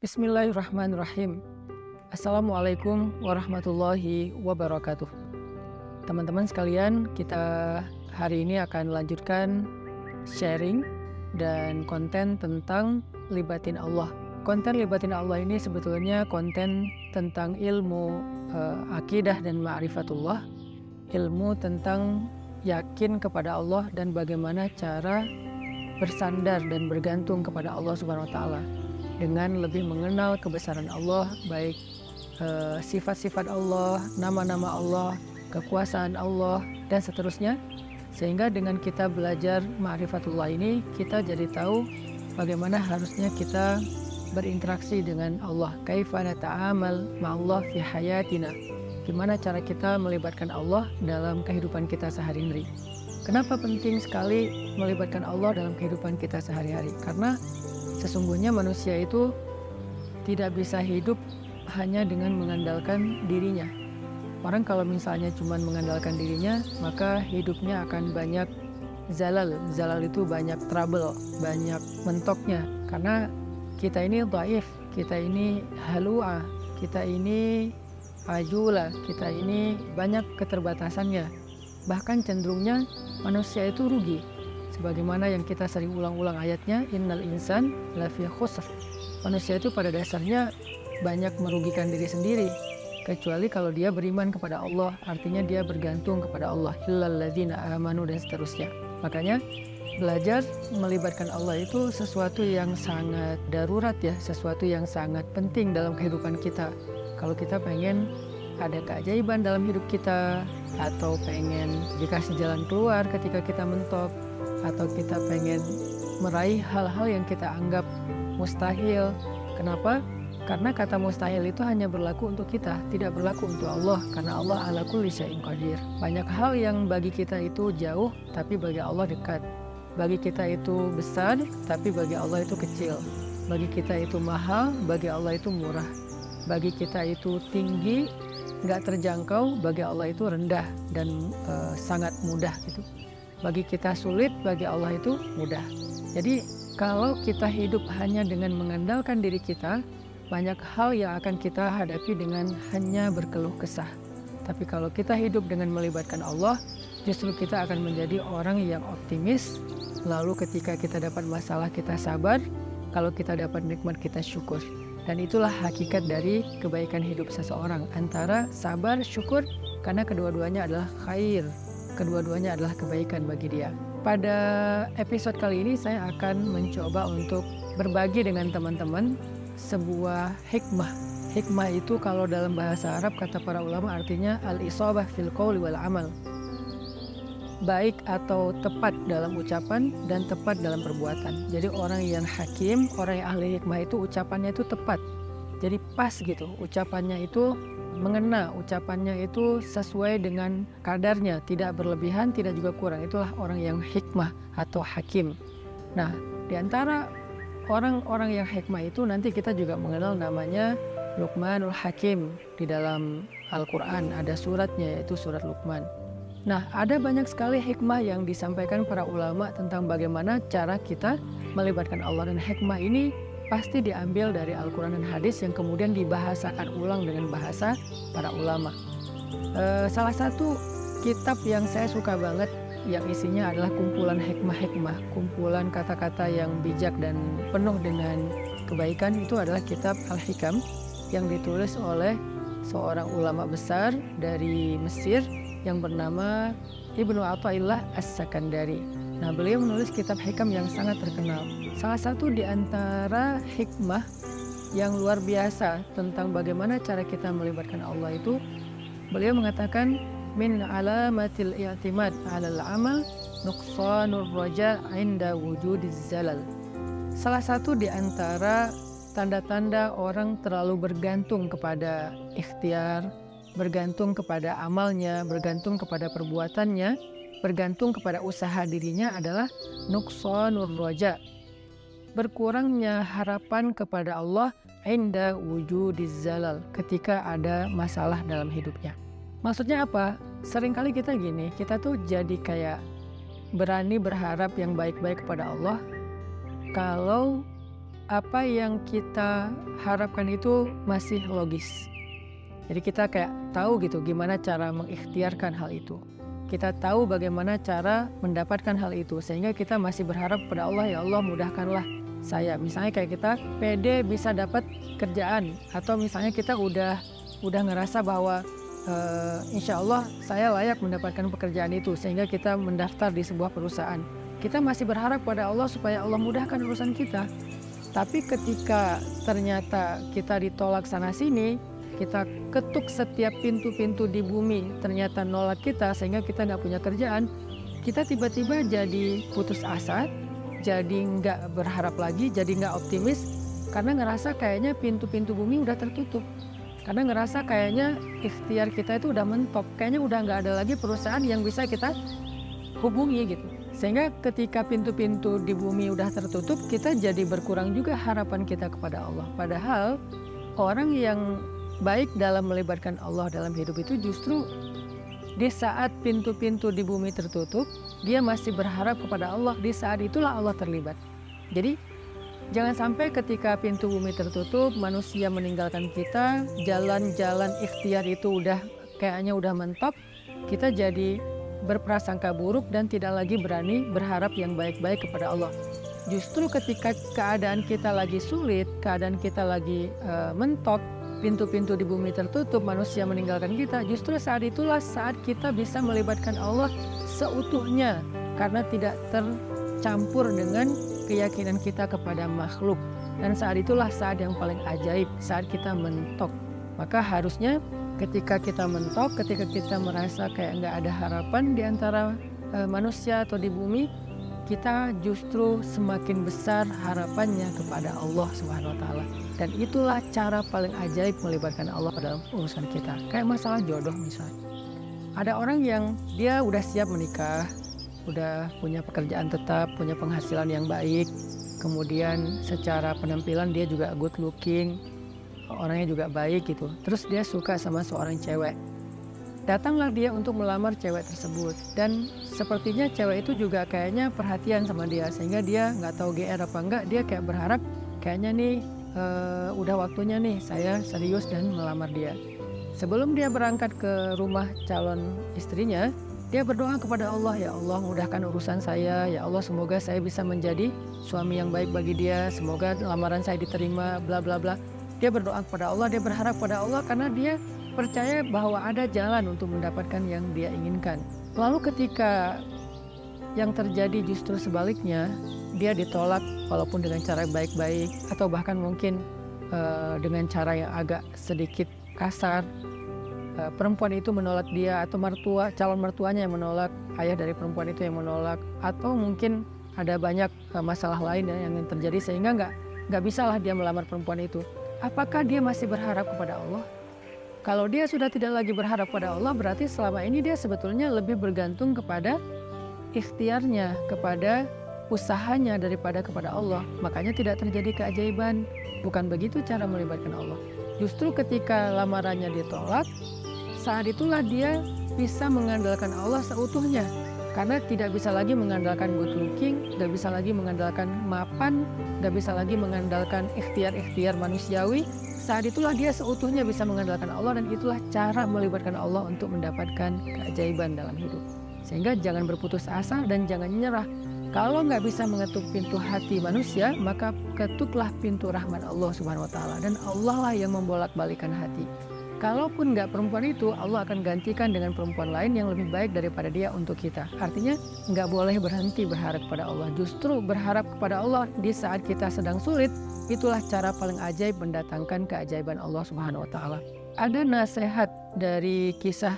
Bismillahirrahmanirrahim. Assalamualaikum warahmatullahi wabarakatuh. Teman-teman sekalian, kita hari ini akan lanjutkan sharing dan konten tentang libatin Allah. Konten libatin Allah ini sebetulnya konten tentang ilmu akidah dan ma'rifatullah, ilmu tentang yakin kepada Allah dan bagaimana cara bersandar dan bergantung kepada Allah Subhanahu wa taala dengan lebih mengenal kebesaran Allah, baik sifat-sifat Allah, nama-nama Allah, kekuasaan Allah, dan seterusnya. Sehingga dengan kita belajar ma'rifatullah ini, kita jadi tahu bagaimana harusnya kita berinteraksi dengan Allah. Kaifa nata'amal ma'allah fi hayatina. Gimana cara kita melibatkan Allah dalam kehidupan kita sehari-hari. Kenapa penting sekali melibatkan Allah dalam kehidupan kita sehari-hari? Karena sesungguhnya manusia itu tidak bisa hidup hanya dengan mengandalkan dirinya. Orang kalau misalnya cuma mengandalkan dirinya, maka hidupnya akan banyak zalal. Zalal itu banyak trouble, banyak mentoknya. Karena kita ini dhaif, kita ini halu'ah, kita ini ajula, kita ini banyak keterbatasannya. Bahkan cenderungnya manusia itu rugi. Sebagaimana yang kita sering ulang-ulang ayatnya, innal insan lafi khusr. Manusia itu pada dasarnya banyak merugikan diri sendiri, kecuali kalau dia beriman kepada Allah, artinya dia bergantung kepada Allah. Illal ladzina amanu dan seterusnya. Makanya belajar melibatkan Allah itu sesuatu yang sangat darurat ya, sesuatu yang sangat penting dalam kehidupan kita. Kalau kita pengen ada keajaiban dalam hidup kita, atau pengen dikasih jalan keluar ketika kita mentok, atau kita pengen meraih hal-hal yang kita anggap mustahil. Kenapa? Karena kata mustahil itu hanya berlaku untuk kita, tidak berlaku untuk Allah, karena Allah ala kulli syai'in qadir. Banyak hal yang bagi kita itu jauh, tapi bagi Allah dekat. Bagi kita itu besar, tapi bagi Allah itu kecil. Bagi kita itu mahal, bagi Allah itu murah. Bagi kita itu tinggi, nggak terjangkau, bagi Allah itu rendah dan sangat mudah gitu. Bagi kita sulit, bagi Allah itu mudah. Jadi kalau kita hidup hanya dengan mengandalkan diri kita, banyak hal yang akan kita hadapi dengan hanya berkeluh kesah. Tapi kalau kita hidup dengan melibatkan Allah, justru kita akan menjadi orang yang optimis. Lalu ketika kita dapat masalah, kita sabar. Kalau kita dapat nikmat, kita syukur. Dan itulah hakikat dari kebaikan hidup seseorang, antara sabar, syukur, karena kedua-duanya adalah khair. Kedua-duanya adalah kebaikan bagi dia. Pada episode kali ini saya akan mencoba untuk berbagi dengan teman-teman sebuah hikmah. Hikmah itu kalau dalam bahasa Arab kata para ulama artinya al-isabah fil qauli wal amal. Baik atau tepat dalam ucapan dan tepat dalam perbuatan. Jadi orang yang hakim, orang yang ahli hikmah itu ucapannya itu tepat. Jadi pas gitu, ucapannya itu mengena, ucapannya itu sesuai dengan kadarnya, tidak berlebihan, tidak juga kurang. Itulah orang yang hikmah atau hakim. Nah, di antara orang-orang yang hikmah itu nanti kita juga mengenal namanya Luqmanul Hakim. Di dalam Al-Quran ada suratnya, yaitu surat Luqman. Nah, ada banyak sekali hikmah yang disampaikan para ulama tentang bagaimana cara kita melibatkan Allah, dan hikmah ini pasti diambil dari Al-Quran dan hadis yang kemudian dibahasakan ulang dengan bahasa para ulama. Salah satu kitab yang saya suka banget yang isinya adalah kumpulan hikmah-hikmah, kumpulan kata-kata yang bijak dan penuh dengan kebaikan, itu adalah kitab Al-Hikam yang ditulis oleh seorang ulama besar dari Mesir yang bernama Ibnu Athaillah As-Sakandari. Nah, beliau menulis kitab hikam yang sangat terkenal. Salah satu di antara hikmah yang luar biasa tentang bagaimana cara kita melibatkan Allah itu, beliau mengatakan min alamatil i'timad 'alal amal nuqsanur raja 'inda wujudiz zalal. Salah satu di antara tanda-tanda orang terlalu bergantung kepada ikhtiar, bergantung kepada amalnya, bergantung kepada perbuatannya, bergantung kepada usaha dirinya adalah nuqsanur raja, berkurangnya harapan kepada Allah inda wujudiz zalal, ketika ada masalah dalam hidupnya. Maksudnya apa? Seringkali kita gini, kita tuh jadi kayak berani berharap yang baik-baik kepada Allah kalau apa yang kita harapkan itu masih logis. Jadi kita kayak tahu gitu gimana cara mengikhtiarkan hal itu. Kita tahu bagaimana cara mendapatkan hal itu, sehingga kita masih berharap pada Allah, ya Allah mudahkanlah saya. Misalnya kayak kita pede bisa dapat kerjaan, atau misalnya kita udah ngerasa bahwa insya Allah saya layak mendapatkan pekerjaan itu, sehingga kita mendaftar di sebuah perusahaan. Kita masih berharap pada Allah supaya Allah mudahkan urusan kita. Tapi ketika ternyata kita ditolak sana sini, kita ketuk setiap pintu-pintu di bumi, ternyata nolak kita sehingga kita nggak punya kerjaan, kita tiba-tiba jadi putus asa, jadi nggak berharap lagi, jadi nggak optimis, karena ngerasa kayaknya pintu-pintu bumi udah tertutup. Karena ngerasa kayaknya ikhtiar kita itu udah mentok, kayaknya udah nggak ada lagi perusahaan yang bisa kita hubungi gitu. Sehingga ketika pintu-pintu di bumi udah tertutup, kita jadi berkurang juga harapan kita kepada Allah. Padahal orang yang baik dalam melibatkan Allah dalam hidup itu justru di saat pintu-pintu di bumi tertutup, dia masih berharap kepada Allah. Di saat itulah Allah terlibat. Jadi jangan sampai ketika pintu bumi tertutup, manusia meninggalkan kita, jalan-jalan ikhtiar itu kayaknya udah mentok, kita jadi berprasangka buruk dan tidak lagi berani berharap yang baik-baik kepada Allah. Justru ketika keadaan kita lagi sulit, keadaan kita lagi mentok, pintu-pintu di bumi tertutup, manusia meninggalkan kita, justru saat itulah saat kita bisa melibatkan Allah seutuhnya, karena tidak tercampur dengan keyakinan kita kepada makhluk. Dan saat itulah saat yang paling ajaib, saat kita mentok. Maka harusnya ketika kita mentok, ketika kita merasa kayak nggak ada harapan di antara manusia atau di bumi, kita justru semakin besar harapannya kepada Allah Subhanahu wa Ta'ala. Dan itulah cara paling ajaib melibatkan Allah dalam urusan kita. Kayak masalah jodoh misalnya. Ada orang yang dia udah siap menikah, udah punya pekerjaan tetap, punya penghasilan yang baik, kemudian secara penampilan dia juga good looking, orangnya juga baik gitu. Terus dia suka sama seorang cewek. Datanglah dia untuk melamar cewek tersebut, dan sepertinya cewek itu juga kayaknya perhatian sama dia, sehingga dia nggak tahu GR apa enggak, dia kayak berharap kayaknya nih udah waktunya nih saya serius dan melamar dia. Sebelum dia berangkat ke rumah calon istrinya, dia berdoa kepada Allah, ya Allah mudahkan urusan saya, ya Allah semoga saya bisa menjadi suami yang baik bagi dia, semoga lamaran saya diterima, bla bla bla. Dia berdoa kepada Allah, dia berharap pada Allah karena dia percaya bahwa ada jalan untuk mendapatkan yang dia inginkan. Lalu ketika yang terjadi justru sebaliknya, dia ditolak walaupun dengan cara baik-baik, atau bahkan mungkin dengan cara yang agak sedikit kasar. Perempuan itu menolak dia, atau calon mertuanya yang menolak, ayah dari perempuan itu yang menolak, atau mungkin ada banyak masalah lain yang terjadi sehingga nggak bisalah dia melamar perempuan itu. Apakah dia masih berharap kepada Allah? Kalau dia sudah tidak lagi berharap pada Allah, berarti selama ini dia sebetulnya lebih bergantung kepada ikhtiarnya, kepada usahanya daripada kepada Allah. Makanya tidak terjadi keajaiban. Bukan begitu cara melibatkan Allah. Justru ketika lamarannya ditolak, saat itulah dia bisa mengandalkan Allah seutuhnya. Karena tidak bisa lagi mengandalkan good looking, tidak bisa lagi mengandalkan mapan, tidak bisa lagi mengandalkan ikhtiar-ikhtiar manusiawi. Saat itulah dia seutuhnya bisa mengandalkan Allah, dan itulah cara melibatkan Allah untuk mendapatkan keajaiban dalam hidup. Sehingga jangan berputus asa dan jangan nyerah. Kalau nggak bisa mengetuk pintu hati manusia, maka ketuklah pintu rahmat Allah Subhanahu wa Ta'ala. Dan Allah lah yang membolak-balikan hati. Kalaupun nggak perempuan itu, Allah akan gantikan dengan perempuan lain yang lebih baik daripada dia untuk kita. Artinya nggak boleh berhenti berharap kepada Allah. Justru berharap kepada Allah di saat kita sedang sulit, itulah cara paling ajaib mendatangkan keajaiban Allah Subhanahu wa Ta'ala. Ada nasihat dari kisah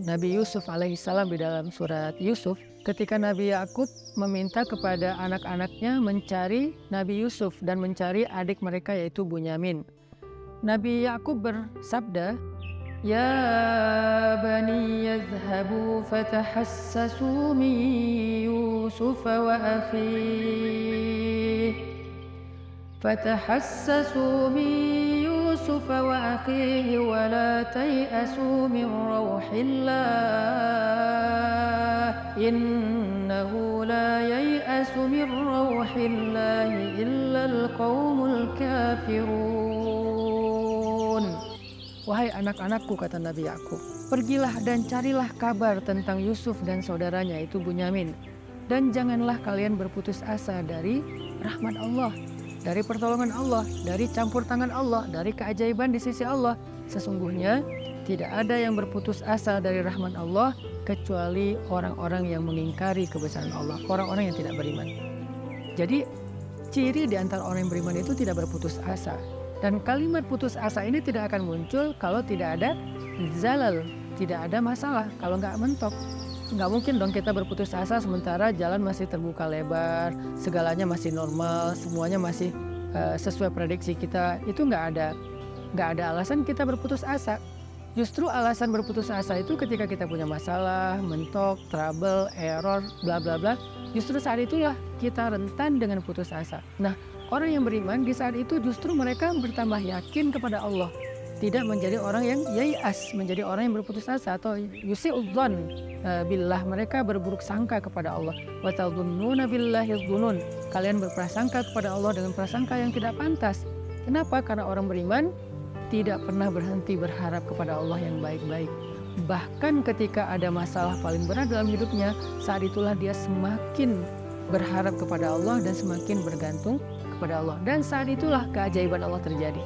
Nabi Yusuf alaihissalam di dalam surat Yusuf, ketika Nabi Yakub meminta kepada anak-anaknya mencari Nabi Yusuf dan mencari adik mereka yaitu Bunyamin. Nabi Yakub bersabda, "Ya bani yadhhabu fatahassasu min Yusuf wa akhihi fatahassasu min يوسف وأخيه ولا تيأسوا من روح الله إنه لا ييأس من روح الله إلا القوم الكافرون. Wahai anak-anakku, kata Nabi Yakub, pergilah dan carilah kabar tentang Yusuf dan saudaranya itu Bunyamin. Dan janganlah kalian berputus asa dari rahmat Allah, dari pertolongan Allah, dari campur tangan Allah, dari keajaiban di sisi Allah. Sesungguhnya tidak ada yang berputus asa dari rahmat Allah kecuali orang-orang yang mengingkari kebesaran Allah, orang-orang yang tidak beriman. Jadi ciri di antara orang yang beriman itu tidak berputus asa. Dan kalimat putus asa ini tidak akan muncul kalau tidak ada zalal, tidak ada masalah, kalau nggak mentok. Nggak mungkin dong kita berputus asa sementara jalan masih terbuka lebar, segalanya masih normal, semuanya masih sesuai prediksi kita. Itu nggak ada alasan kita berputus asa. Justru alasan berputus asa itu ketika kita punya masalah, mentok, trouble, error, bla bla bla. Justru saat itulah kita rentan dengan putus asa. Nah, orang yang beriman di saat itu justru mereka bertambah yakin kepada Allah. Tidak menjadi orang yang yai'as, menjadi orang yang berputus asa atau yusi'udzan billah, mereka berburuk sangka kepada Allah. Wa tadhunnuna billahi dzunun. Kalian berprasangka kepada Allah dengan prasangka yang tidak pantas. Kenapa? Karena orang beriman tidak pernah berhenti berharap kepada Allah yang baik-baik. Bahkan ketika ada masalah paling berat dalam hidupnya, saat itulah dia semakin berharap kepada Allah dan semakin bergantung kepada Allah. Dan saat itulah keajaiban Allah terjadi.